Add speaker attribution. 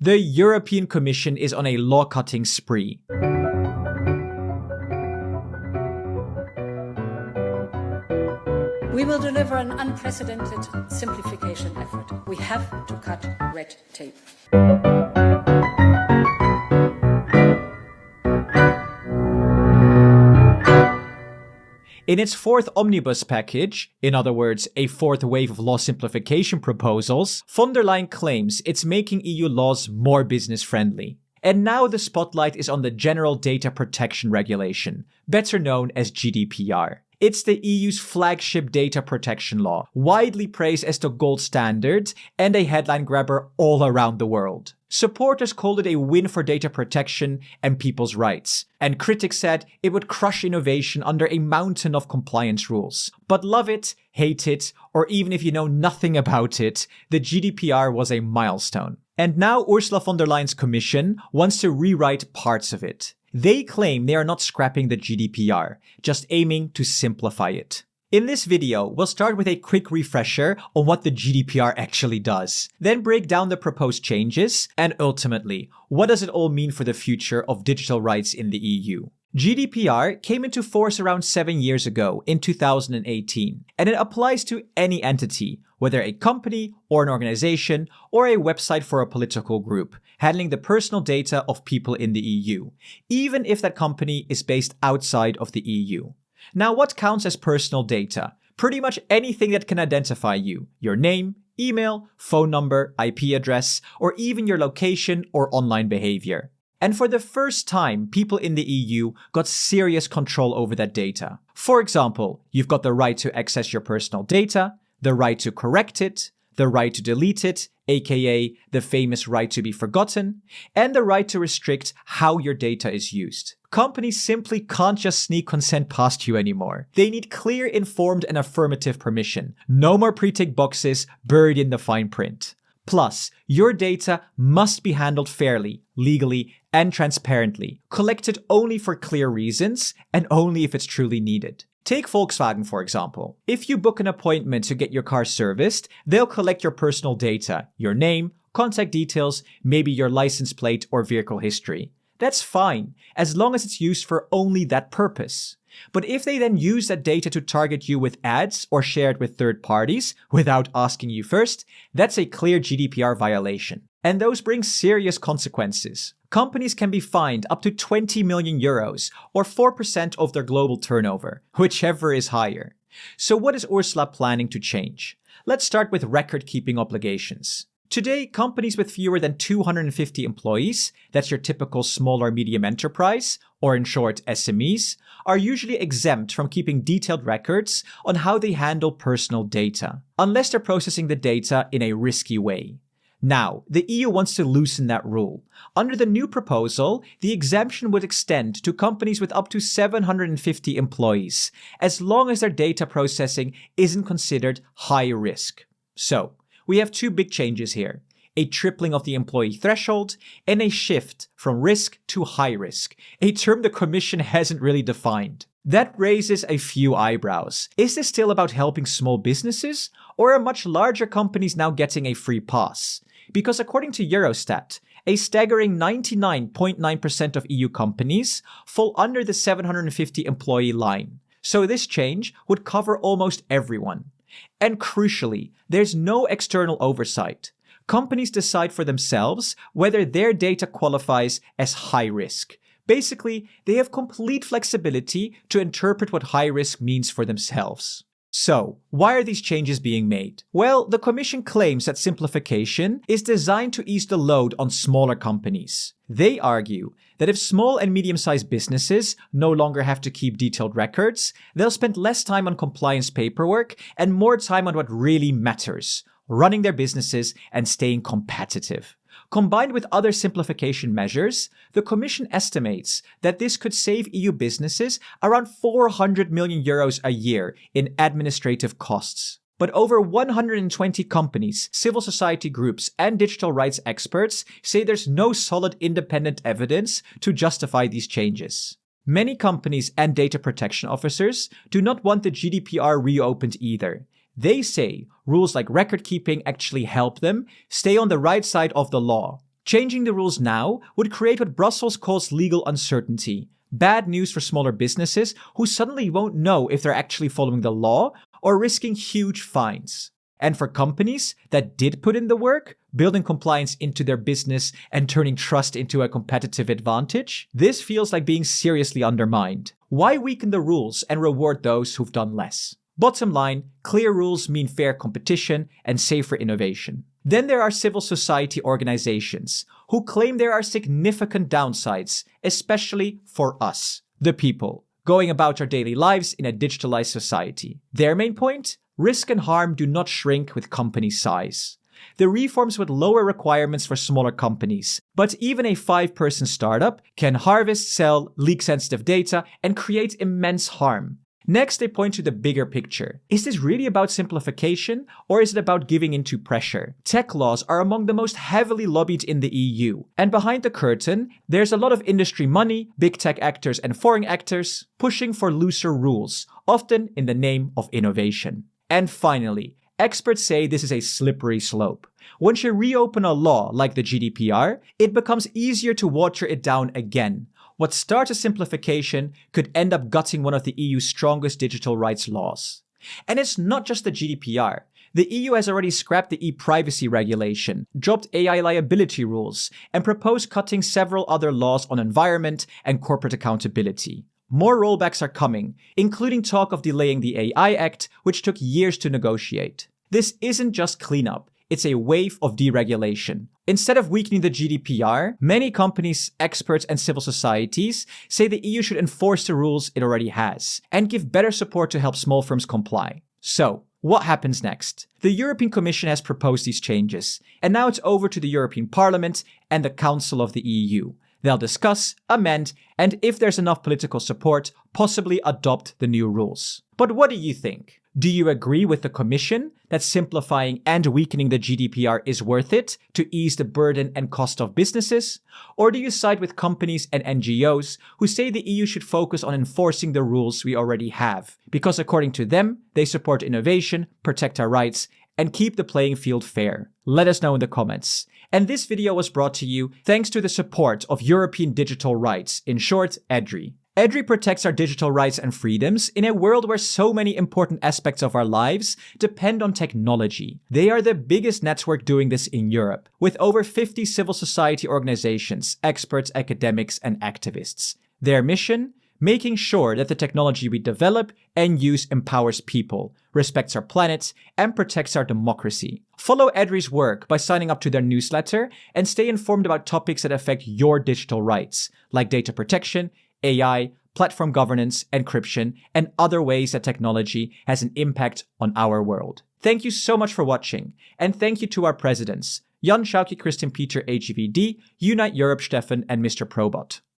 Speaker 1: The European Commission is on a law-cutting spree.
Speaker 2: We will deliver an unprecedented simplification effort. We have to cut red tape.
Speaker 1: In its fourth omnibus package, in other words, a fourth wave of law simplification proposals, von der Leyen claims it's making EU laws more business-friendly. And now the spotlight is on the General Data Protection Regulation, better known as GDPR. It's the EU's flagship data protection law, widely praised as the gold standard and a headline grabber all around the world. Supporters called it a win for data protection and people's rights, and critics said it would crush innovation under a mountain of compliance rules. But love it, hate it, or even if you know nothing about it, the GDPR was a milestone. And now Ursula von der Leyen's Commission wants to rewrite parts of it. They claim they are not scrapping the GDPR, just aiming to simplify it. In this video, we'll start with a quick refresher on what the GDPR actually does, then break down the proposed changes, and ultimately, what does it all mean for the future of digital rights in the EU? GDPR came into force around 7 years ago in 2018, and it applies to any entity, whether a company or an organization or a website for a political group, handling the personal data of people in the EU, even if that company is based outside of the EU. Now, what counts as personal data? Pretty much anything that can identify you, your name, email, phone number, IP address, or even your location or online behavior. And for the first time, people in the EU got serious control over that data. For example, you've got the right to access your personal data, the right to correct it, the right to delete it, aka the famous right to be forgotten, and the right to restrict how your data is used. Companies simply can't just sneak consent past you anymore. They need clear, informed, and affirmative permission. No more pre-tick boxes buried in the fine print. Plus, your data must be handled fairly, legally, and transparently, collected only for clear reasons, and only if it's truly needed. Take Volkswagen, for example. If you book an appointment to get your car serviced, they'll collect your personal data, your name, contact details, maybe your license plate or vehicle history. That's fine, as long as it's used for only that purpose. But if they then use that data to target you with ads or share it with third parties without asking you first, that's a clear GDPR violation. And those bring serious consequences. Companies can be fined up to 20 million euros or 4% of their global turnover, whichever is higher. So what is Ursula planning to change? Let's start with record-keeping obligations. Today, companies with fewer than 250 employees, that's your typical small or medium enterprise, or in short SMEs, are usually exempt from keeping detailed records on how they handle personal data, unless they're processing the data in a risky way. Now, the EU wants to loosen that rule. Under the new proposal, the exemption would extend to companies with up to 750 employees, as long as their data processing isn't considered high risk. So, we have two big changes here: a tripling of the employee threshold and a shift from risk to high risk, a term the Commission hasn't really defined. That raises a few eyebrows. Is this still about helping small businesses, or are much larger companies now getting a free pass? Because according to Eurostat, a staggering 99.9% of EU companies fall under the 750 employee line. So this change would cover almost everyone. And crucially, there's no external oversight. Companies decide for themselves whether their data qualifies as high risk. Basically, they have complete flexibility to interpret what high risk means for themselves. So, why are these changes being made? Well, the Commission claims that simplification is designed to ease the load on smaller companies. They argue that if small and medium-sized businesses no longer have to keep detailed records, they'll spend less time on compliance paperwork and more time on what really matters: running their businesses and staying competitive. Combined with other simplification measures, the Commission estimates that this could save EU businesses around 400 million euros a year in administrative costs. But over 120 companies, civil society groups, and digital rights experts say there's no solid independent evidence to justify these changes. Many companies and data protection officers do not want the GDPR reopened either. They say rules like record keeping actually help them stay on the right side of the law. Changing the rules now would create what Brussels calls legal uncertainty. Bad news for smaller businesses who suddenly won't know if they're actually following the law or risking huge fines. And for companies that did put in the work, building compliance into their business and turning trust into a competitive advantage, this feels like being seriously undermined. Why weaken the rules and reward those who've done less? Bottom line, clear rules mean fair competition and safer innovation. Then there are civil society organizations who claim there are significant downsides, especially for us, the people, going about our daily lives in a digitalized society. Their main point? Risk and harm do not shrink with company size. The reforms would lower requirements for smaller companies, but even a 5-person startup can harvest, sell, leak sensitive data, and create immense harm. Next, they point to the bigger picture. Is this really about simplification, or is it about giving into pressure? Tech laws are among the most heavily lobbied in the EU, and behind the curtain, there's a lot of industry money, big tech actors and foreign actors, pushing for looser rules, often in the name of innovation. And finally, experts say this is a slippery slope. Once you reopen a law like the GDPR, it becomes easier to water it down again. What starts as simplification could end up gutting one of the EU's strongest digital rights laws. And it's not just the GDPR. The EU has already scrapped the e-privacy regulation, dropped AI liability rules, and proposed cutting several other laws on environment and corporate accountability. More rollbacks are coming, including talk of delaying the AI Act, which took years to negotiate. This isn't just cleanup, it's a wave of deregulation. Instead of weakening the GDPR, many companies, experts, and civil societies say the EU should enforce the rules it already has, and give better support to help small firms comply. So, what happens next? The European Commission has proposed these changes, and now it's over to the European Parliament and the Council of the EU. They'll discuss, amend, and if there's enough political support, possibly adopt the new rules. But what do you think? Do you agree with the Commission that simplifying and weakening the GDPR is worth it to ease the burden and cost of businesses? Or do you side with companies and NGOs who say the EU should focus on enforcing the rules we already have? Because according to them, they support innovation, protect our rights, and keep the playing field fair. Let us know in the comments. And this video was brought to you thanks to the support of European Digital Rights, in short, EDRI. EDRI protects our digital rights and freedoms in a world where so many important aspects of our lives depend on technology. They are the biggest network doing this in Europe, with over 50 civil society organizations, experts, academics, and activists. Their mission? Making sure that the technology we develop and use empowers people, respects our planet, and protects our democracy. Follow EDRI's work by signing up to their newsletter and stay informed about topics that affect your digital rights, like data protection, AI, platform governance, encryption, and other ways that technology has an impact on our world. Thank you so much for watching, and thank you to our presidents, Jan Schauke, Christian Peter, HVD, Unite Europe, Stefan, and Mr. Probot.